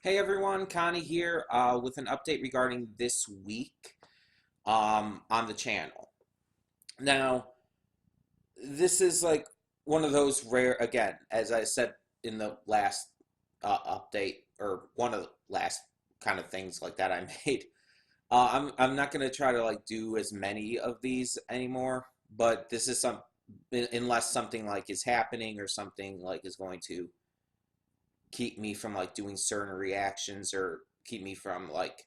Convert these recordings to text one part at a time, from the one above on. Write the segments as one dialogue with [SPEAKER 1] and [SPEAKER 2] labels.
[SPEAKER 1] Hey everyone, Connie here with an update regarding this week on the channel. Now, this is like one of those rare, again, as I said in the last update, or one of the last kind of things like that I made. I'm not gonna try to like do as many of these anymore, but this is unless something like is happening or something like is going to keep me from like doing certain reactions or keep me from like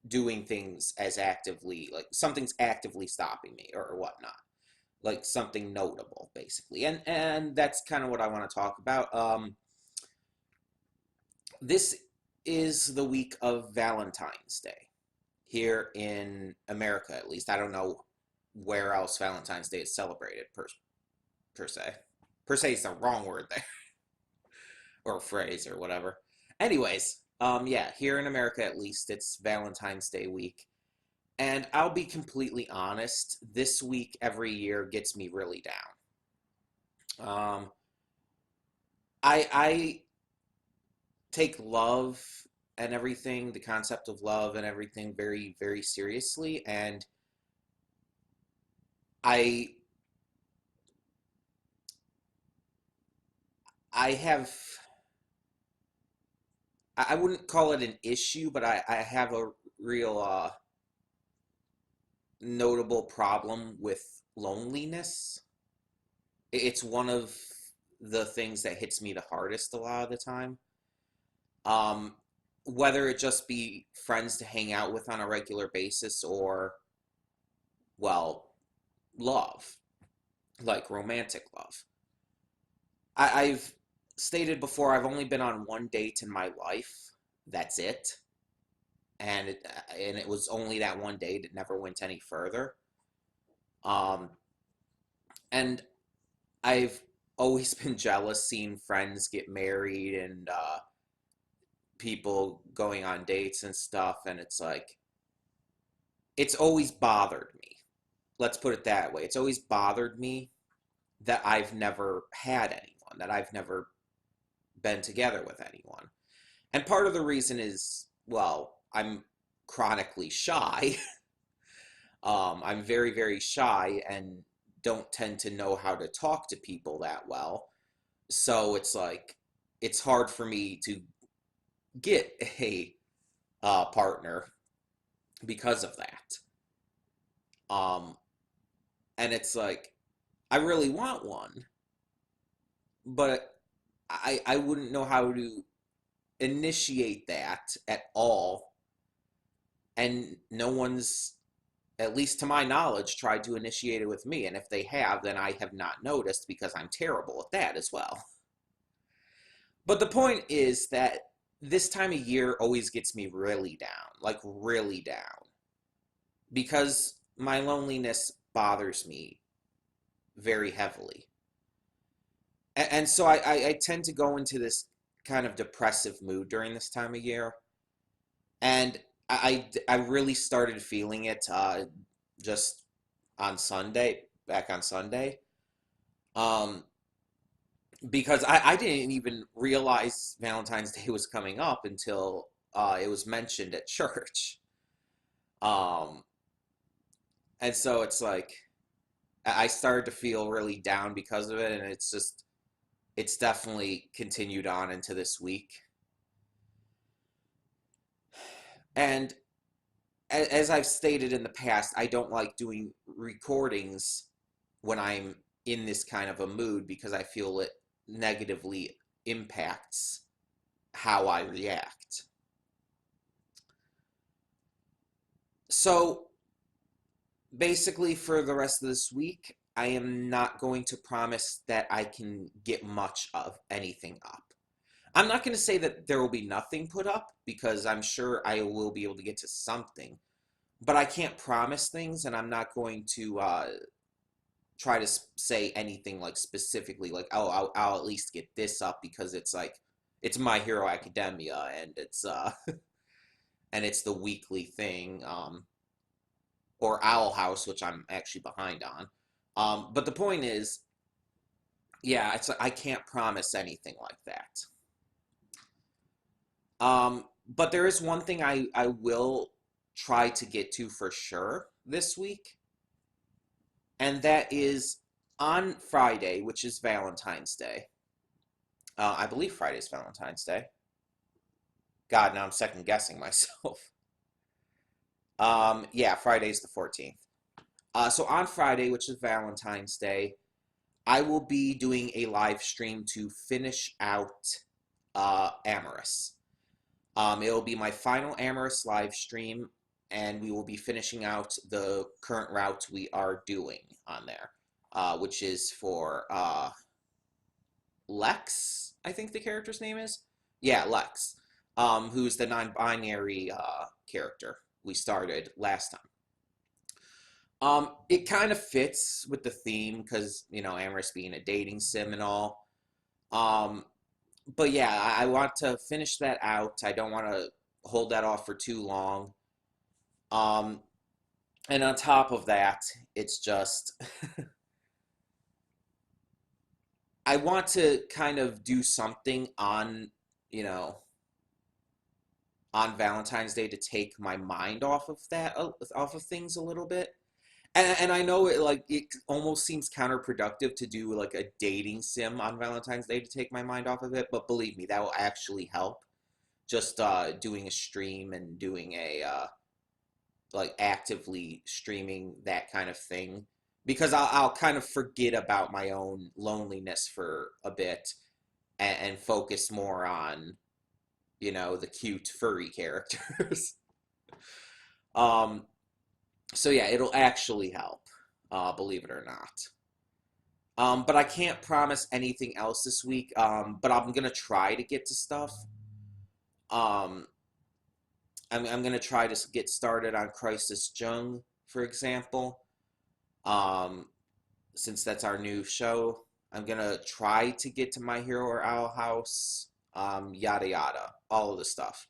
[SPEAKER 1] doing things as actively, like something's actively stopping me or whatnot, like something notable basically. And that's kind of what I want to talk about. This is the week of Valentine's Day here in America, at least. I don't know where else Valentine's Day is celebrated per se. Per se is the wrong word there, or phrase or whatever. Anyways, yeah, here in America at least, it's Valentine's Day week. And I'll be completely honest, this week every year gets me really down. I take love and everything, the concept of love and everything, very, very seriously. And I I have I wouldn't call it an issue, but I have a real notable problem with loneliness. It's one of the things that hits me the hardest a lot of the time. Um, Whether it just be friends to hang out with on a regular basis or, well, love, like romantic love. I've stated before, I've only been on one date in my life. That's it. And it was only that one date. It never went any further. Um, and I've always been jealous seeing friends get married and people going on dates and stuff. And it's like, it's always bothered me. Let's put it that way. It's always bothered me that I've never had anyone, that I've never been together with anyone. And part of the reason is, well, I'm chronically shy. I'm very, very shy and don't tend to know how to talk to people that well. So it's like, it's hard for me to get a partner because of that. Um, and it's like, I really want one, but I wouldn't know how to initiate that at all. And no one's, at least to my knowledge, tried to initiate it with me. And if they have, then I have not noticed because I'm terrible at that as well. But the point is that this time of year always gets me really down, like really down, because my loneliness bothers me very heavily. And so I tend to go into this kind of depressive mood during this time of year. And I really started feeling it just on Sunday, back on Sunday, um, because I didn't even realize Valentine's Day was coming up until it was mentioned at church. Um, and so it's like I started to feel really down because of it, and it's definitely continued on into this week. And as I've stated in the past, I don't like doing recordings when I'm in this kind of a mood because I feel it negatively impacts how I react. So basically, for the rest of this week, I am not going to promise that I can get much of anything up. I'm not going to say that there will be nothing put up because I'm sure I will be able to get to something, but I can't promise things, and I'm not going to try to say anything like specifically like, oh, I'll at least get this up because it's like it's My Hero Academia and it's and it's the weekly thing, or Owl House, which I'm actually behind on. But the point is, yeah, it's I can't promise anything like that. But there is one thing I will try to get to for sure this week, and that is on Friday, which is Valentine's Day. I believe Friday is Valentine's Day. God, now I'm second guessing myself. Yeah, Friday's the 14th. So on Friday, which is Valentine's Day, I will be doing a live stream to finish out Amorous. It will be my final Amorous live stream, and we will be finishing out the current route we are doing on there, which is for Lex, I think the character's name is. Yeah, Lex, who's the non-binary character we started last time. It kind of fits with the theme because, Amorous being a dating sim and all. Um, but yeah, I want to finish that out. I don't want to hold that off for too long. Um, and on top of that, it's just I want to kind of do something you know, on Valentine's Day to take my mind off of off of things a little bit. And I know it almost seems counterproductive to do like a dating sim on Valentine's Day to take my mind off of it, but believe me, that will actually help. Just doing a stream and doing a like actively streaming that kind of thing, because I'll kind of forget about my own loneliness for a bit and focus more on the cute furry characters. um, so yeah, it'll actually help, believe it or not. But I can't promise anything else this week. But I'm gonna try to get to stuff. Um, I'm gonna try to get started on Crisis Jung, for example. Um, since that's our new show, I'm gonna try to get to My Hero or Owl House. Yada yada, all of the stuff.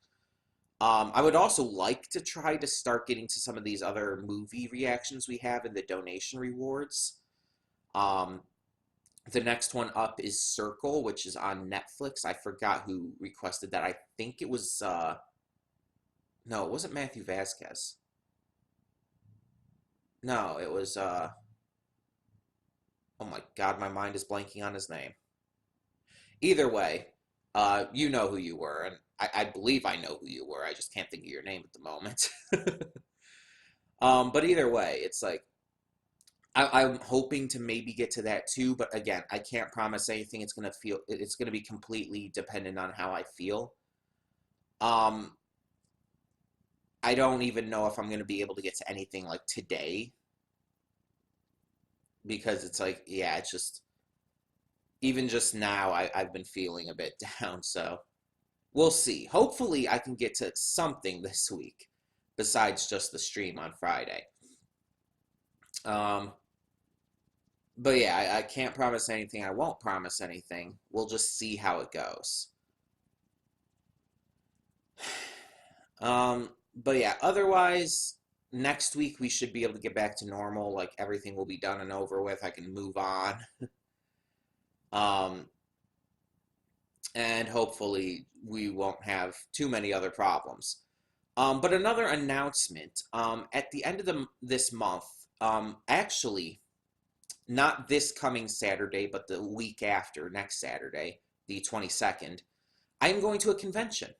[SPEAKER 1] I would also like to try to start getting to some of these other movie reactions we have in the donation rewards. Um, the next one up is Circle, which is on Netflix. I forgot who requested that. I think it was no, it wasn't Matthew Vasquez. No, it was oh my God, my mind is blanking on his name. Either way, you know who you were, and I believe I know who you were. I just can't think of your name at the moment. But either way, it's like I'm hoping to maybe get to that too, but again, I can't promise anything. It's gonna be completely dependent on how I feel. Um, I don't even know if I'm gonna be able to get to anything like today, because it's like, yeah, it's just even just now I've been feeling a bit down, so we'll see. Hopefully I can get to something this week besides just the stream on Friday. Um, but yeah, I can't promise anything. I won't promise anything. We'll just see how it goes. But yeah, otherwise, next week we should be able to get back to normal. Like everything will be done and over with. I can move on. Um, and hopefully we won't have too many other problems. But another announcement, at the end of this month, actually, not this coming Saturday, but the week after, next Saturday, the 22nd, I'm going to a convention.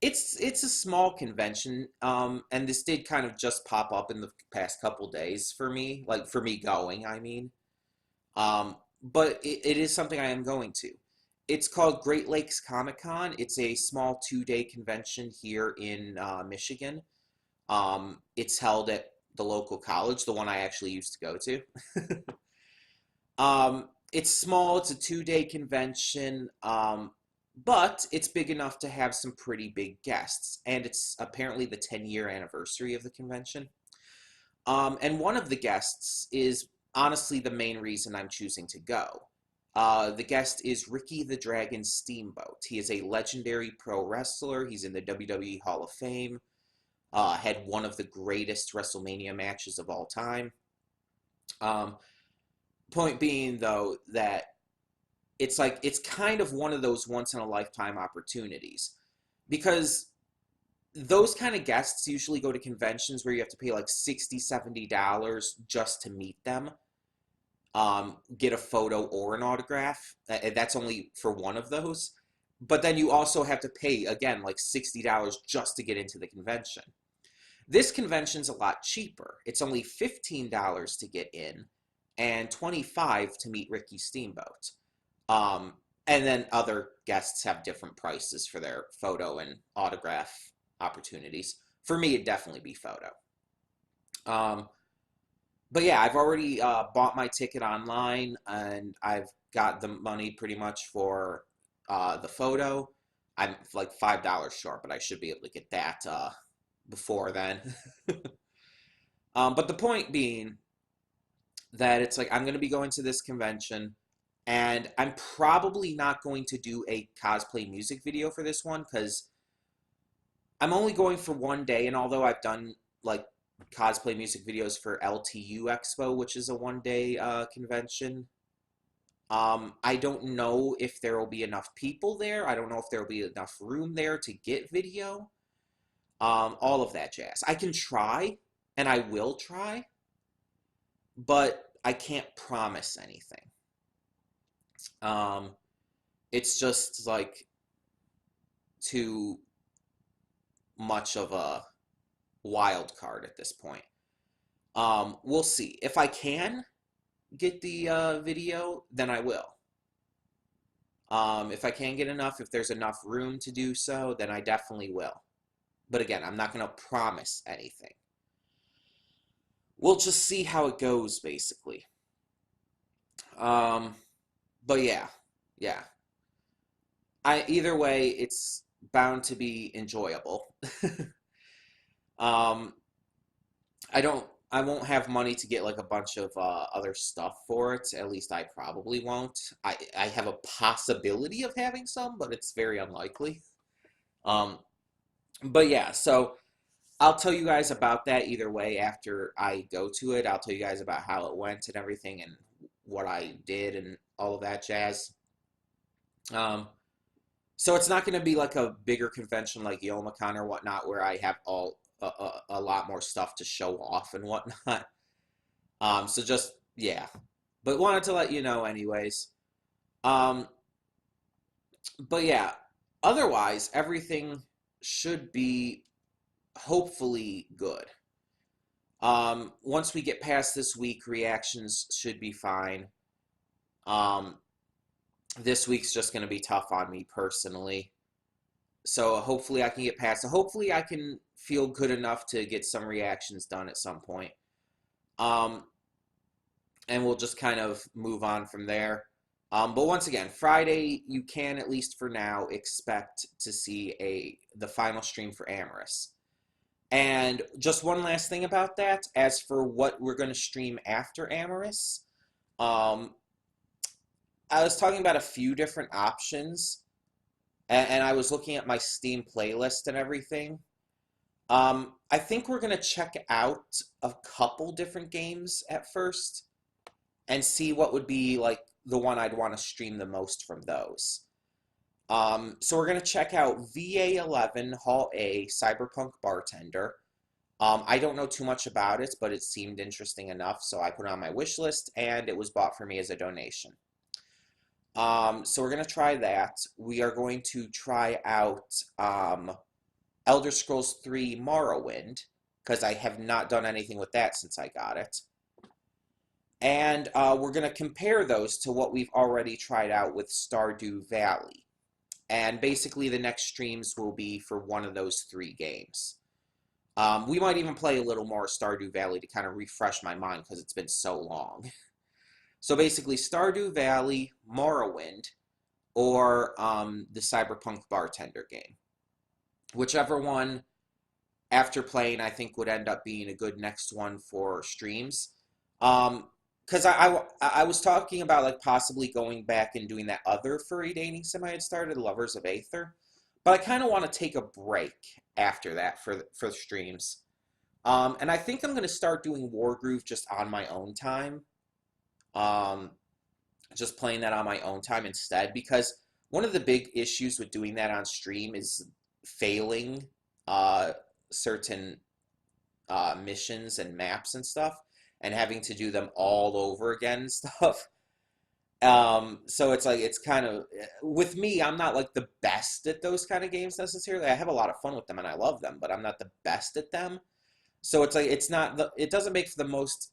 [SPEAKER 1] It's a small convention, and this did kind of just pop up in the past couple days for me, like for me going, I mean. But it is something I am going to. It's called Great Lakes Comic Con. It's a small 2-day convention here in Michigan. It's held at the local college, the one I actually used to go to. It's small. It's a 2-day convention, but it's big enough to have some pretty big guests. And it's apparently the 10-year anniversary of the convention. And one of the guests is honestly the main reason I'm choosing to go. The guest is Ricky the Dragon Steamboat. He is a legendary pro wrestler. He's in the WWE Hall of Fame. Had one of the greatest WrestleMania matches of all time. Um, point being, though, that it's kind of one of those once in a lifetime opportunities. because those kind of guests usually go to conventions where you have to pay like 60, $70 just to meet them, get a photo or an autograph. That's only for one of those. But then you also have to pay, again, like $60 just to get into the convention. This convention's a lot cheaper. It's only $15 to get in and $25 to meet Ricky Steamboat. Um, and then other guests have different prices for their photo and autograph opportunities. For me, it'd definitely be photo. Um, but yeah, I've already bought my ticket online, and I've got the money pretty much for the photo. I'm like $5 short, but I should be able to get that before then. But the point being that it's like I'm going to be going to this convention, and I'm probably not going to do a cosplay music video for this one because I'm only going for one day. And although I've done like cosplay music videos for LTU Expo, which is a one-day convention, I don't know if there will be enough people there. I don't know if there will be enough room there to get video. All of that jazz. I can try, and I will try, but I can't promise anything. Um, it's just like too much of a wild card at this point. We'll see. If I can get the video, then I will. If I can get enough, if there's enough room to do so, then I definitely will. But again, I'm not going to promise anything. We'll just see how it goes, basically. Um, but yeah. Either way, it's bound to be enjoyable. um, I won't have money to get like a bunch of other stuff for it. At least I probably won't. I have a possibility of having some, but it's very unlikely. Um, but yeah, so I'll tell you guys about that either way after I go to it. I'll tell you guys about how it went and everything and what I did and all of that jazz. Um, so it's not going to be like a bigger convention like YomaCon or whatnot where I have a lot more stuff to show off and whatnot. So just yeah, but wanted to let you know anyways. Um, but yeah, otherwise everything should be hopefully good. Once we get past this week, reactions should be fine. Um, this week's just going to be tough on me personally. So hopefully I can get past it. Hopefully I can feel good enough to get some reactions done at some point. Um, and we'll just kind of move on from there. But once again, Friday, you can, at least for now, expect to see the final stream for Amorous. And just one last thing about that, as for what we're going to stream after Amorous, I was talking about a few different options, and I was looking at my Steam playlist and everything. I think we're going to check out a couple different games at first and see what would be like the one I'd want to stream the most from those. So we're going to check out VA11 Hall A Cyberpunk Bartender. I don't know too much about it, but it seemed interesting enough, so I put it on my wish list, and it was bought for me as a donation. So we're going to try that. We are going to try out Elder Scrolls 3 Morrowind, because I have not done anything with that since I got it. And we're going to compare those to what we've already tried out with Stardew Valley. And basically the next streams will be for one of those three games. We might even play a little more Stardew Valley to kind of refresh my mind because it's been so long. So basically Stardew Valley, Morrowind, or the Cyberpunk Bartender game. Whichever one, after playing, I think would end up being a good next one for streams. Because I was talking about like possibly going back and doing that other furry dating sim I had started, Lovers of Aether. But I kind of want to take a break after that for streams. And I think I'm going to start doing Wargroove just on my own time. Just playing that on my own time instead. Because one of the big issues with doing that on stream is failing uh, certain missions and maps and stuff, and having to do them all over again and stuff. So it's like it's kind of with me, I'm not like the best at those kind of games necessarily. I have a lot of fun with them and I love them, but I'm not the best at them. So it's like it's not the it doesn't make for the most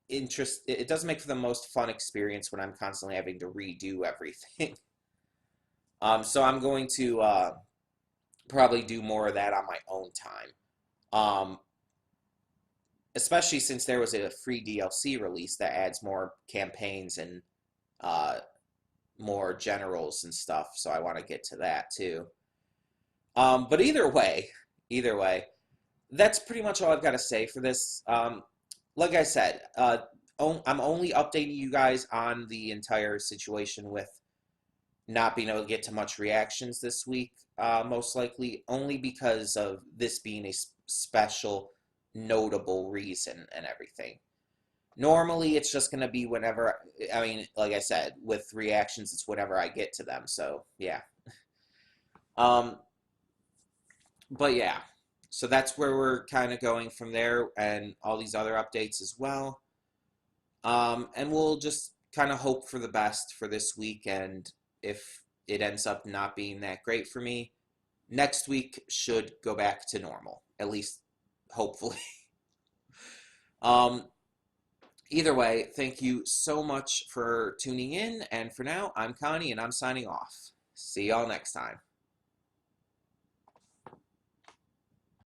[SPEAKER 1] it doesn't make for the most fun experience when I'm constantly having to redo everything. So I'm going to probably do more of that on my own time. Um, Especially since there was a free DLC release that adds more campaigns and uh, more generals and stuff. So I want to get to that too. But either way, that's pretty much all I've got to say for this. Like I said, I'm only updating you guys on the entire situation with not being able to get to much reactions this week, most likely, only because of this being a special, notable reason and everything. Normally, it's just going to be whenever, I mean, like I said, with reactions, it's whenever I get to them. So, yeah. Um, but yeah, so that's where we're kind of going from there and all these other updates as well. And we'll just kind of hope for the best for this week. And if it ends up not being that great for me, next week should go back to normal, at least hopefully. um, Either way, thank you so much for tuning in. And for now, I'm Connie and I'm signing off. See y'all next time.